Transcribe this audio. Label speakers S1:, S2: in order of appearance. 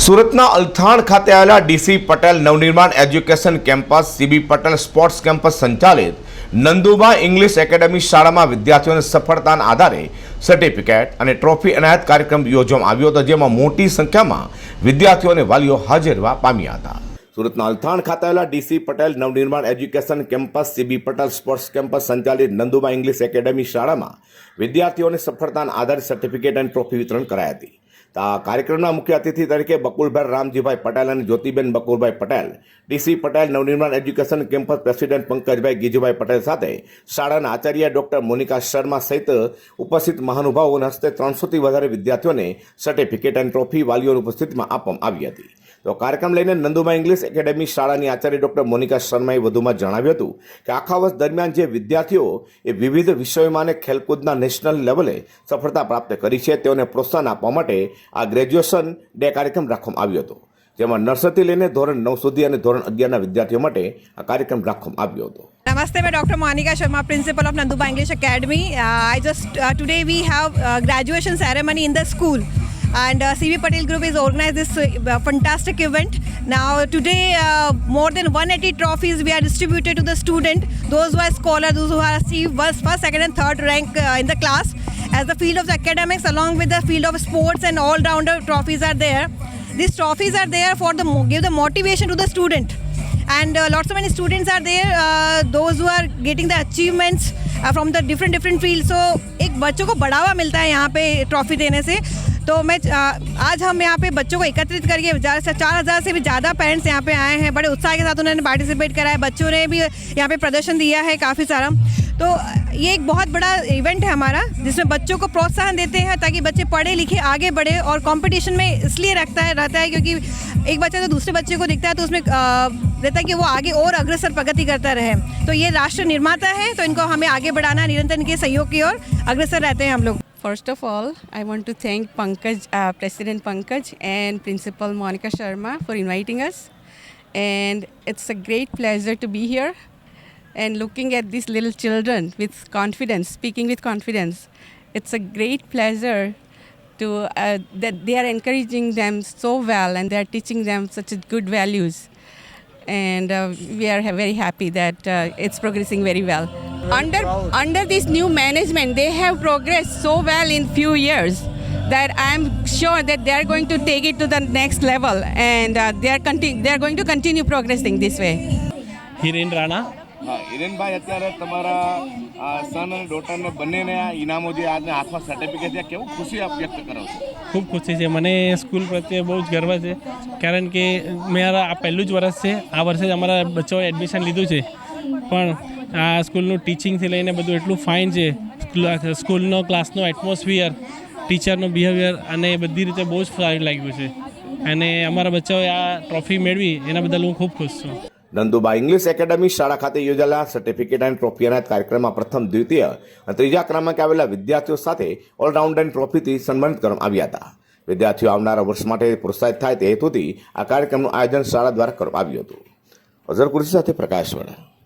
S1: સુરતના અલથાણ ખાતે આવેલા D C Patel Navnirman education campus, C B Patel sports campus સંચાલિત નંદુબા ઇંગ્લિશ એકેડમી શાળામાં વિદ્યાર્થીઓને સફળતાના આધારે સર્ટિફિકેટ અને ટ્રોફી એનાયત કાર્યક્રમ યોજવામાં આવ્યો હતો, જેમાં મોટી સંખ્યામાં વિદ્યાર્થીઓ અને વાલીઓ હાજર રહેવા પામ્યા હતા. સુરતના અલથાણ ખાતે આવેલા D C Patel Navnirman education campus, C B Patel sports campus સંચાલિત નંદુબા ઇંગ્લિશ એકેડમી શાળામાં વિદ્યાર્થીઓને સફળતાના આધારે સર્ટિફિકેટ અને ટ્રોફી વિતરણ કરાઈ હતી. આ કાર્યક્રમના મુખ્ય અતિથિ તરીકે બકુલભાઈ રામજીભાઈ પટેલ અને Jyotiben Bakulbhai Patel, DC Patel Navnirman education campus president Pankajbhai Gijubhai Patel સાથે શાળાના આચાર્ય ડોક્ટર મોનિકા શર્મા સહિત ઉપસ્થિત મહાનુભાવોના હસ્તે 300થી વધારે વિદ્યાર્થીઓને સર્ટિફિકેટ અને ટ્રોફી વાલીઓની ઉપસ્થિતિમાં આપવામાં આવી હતી. તો કાર્યક્રમ લઈને નંદુબા ઇંગ્લિશ એકેડમી શાળાની આચાર્ય ડોક્ટર મોનિકા શર્માએ વધુમાં જણાવ્યું હતું કે આખા વર્ષ દરમિયાન જે વિદ્યાર્થીઓ એ વિવિધ વિષયોમાં અને ખેલકૂદના નેશનલ લેવલે સફળતા પ્રાપ્ત કરી છે, તેઓને પ્રોત્સાહન આપવા માટે આ ગ્રેજ્યુએશન ડે કાર્યક્રમ રાખવામાં આવ્યો હતો, જેમાં નર્સરીથી લઈને ધોરણ 9 સુધી અને ધોરણ 11ના વિદ્યાર્થીઓ માટે આ કાર્યક્રમ રાખવામાં આવ્યો હતો.
S2: Namaste, मैं Dr. Monica Sharma, principal of Nanduba English Academy. Today we have graduation ceremony in the school, and CB Patel Group is organized this fantastic event. Now today more than 180 trophies we are distributed to the student, those who are scholars, those who have received first, second and third rank in the class. As the field of academics along with the field of sports and all-rounder trophies are there. These trophies are there for give the motivation to the student. And lots of many students are there, those who are getting the achievements from the different fields. So एक बच्चों को बढ़ावा मिलता है यहाँ पे trophy देने से. तो मैं आज हम यहाँ पे बच्चों को एकत्रित करके 4,000 से भी ज़्यादा पेरेंट्स यहाँ पे आए हैं. बड़े उत्साह के साथ उन्होंने पार्टिसिपेट करा है. बच्चों ने भी यहाँ पे प्रदर्शन दिया है काफ़ी सारा. तो ये एक बहुत बड़ा इवेंट है हमारा, जिसमें बच्चों को प्रोत्साहन देते हैं ताकि बच्चे पढ़े लिखे आगे बढ़े. और कंपटीशन में इसलिए रहता है क्योंकि एक बच्चा तो दूसरे बच्चे को दिखता है तो उसमें रहता है कि वो आगे और अग्रसर प्रगति करता रहे. तो ये राष्ट्र निर्माता है, तो इनको हमें आगे बढ़ाना, निरंतर इनके सहयोग की ओर अग्रसर रहते हैं हम लोग.
S3: First of all, I want to thank President Pankaj and Principal Monica Sharma for inviting us. And it's a great pleasure to be here. And looking at these little children with confidence, speaking with confidence, it's a great pleasure to that they are encouraging them so well and they are teaching them such good values. And we are very happy that it's progressing very well. Under this new management, they have progressed so well in few years that I am sure that they are going to take it to the next level, and they are going to continue progressing this way.
S4: Hiren Rana.
S5: હિરેનભાઈ, અત્યારે તમારા સન અને ડોટરને બંનેને આ ઇનામો જે આજના હાથમાં certificate છે, કેવું ખુશી આપ વ્યક્ત કરો છો?
S4: ખૂબ ખુશી છે. મને સ્કૂલ પ્રત્યે બહુ જ ગર્વ છે, કારણ કે મારા આ પહેલું જ વર્ષ છે. આ વર્ષે જ અમારા બચ્ચાઓએ એડમિશન લીધું છે, પણ આ સ્કૂલનું ટીચિંગથી લઈને બધું એટલું ફાઇન છે. સ્કૂલનો ક્લાસનો એટમોસ્ફિયર, ટીચરનો બિહેવિયર અને બધી રીતે બહુ જ સારું લાગ્યું છે. અને અમારા બચ્ચાઓએ આ ટ્રોફી મેળવી એના બદલ હું ખૂબ ખુશ છું.
S1: નંદુબા ઇંગ્લિશ એકેડમી શાળા ખાતે યોજાયેલા સર્ટિફિકેટ અને ટ્રોફી એનાયત કાર્યક્રમમાં પ્રથમ, દ્વિતીય અને ત્રીજા ક્રમાંકે આવેલા વિદ્યાર્થીઓ સાથે ઓલરાઉન્ડર અને ટ્રોફીથી સન્માનિત કરવામાં આવ્યા હતા. વિદ્યાર્થીઓ આવનારા વર્ષ માટે પ્રોત્સાહિત થાય તે હેતુથી આ કાર્યક્રમનું આયોજન શાળા દ્વારા કરવામાં આવ્યું હતું. અઝર કુરેશી સાથે પ્રકાશ વાળા.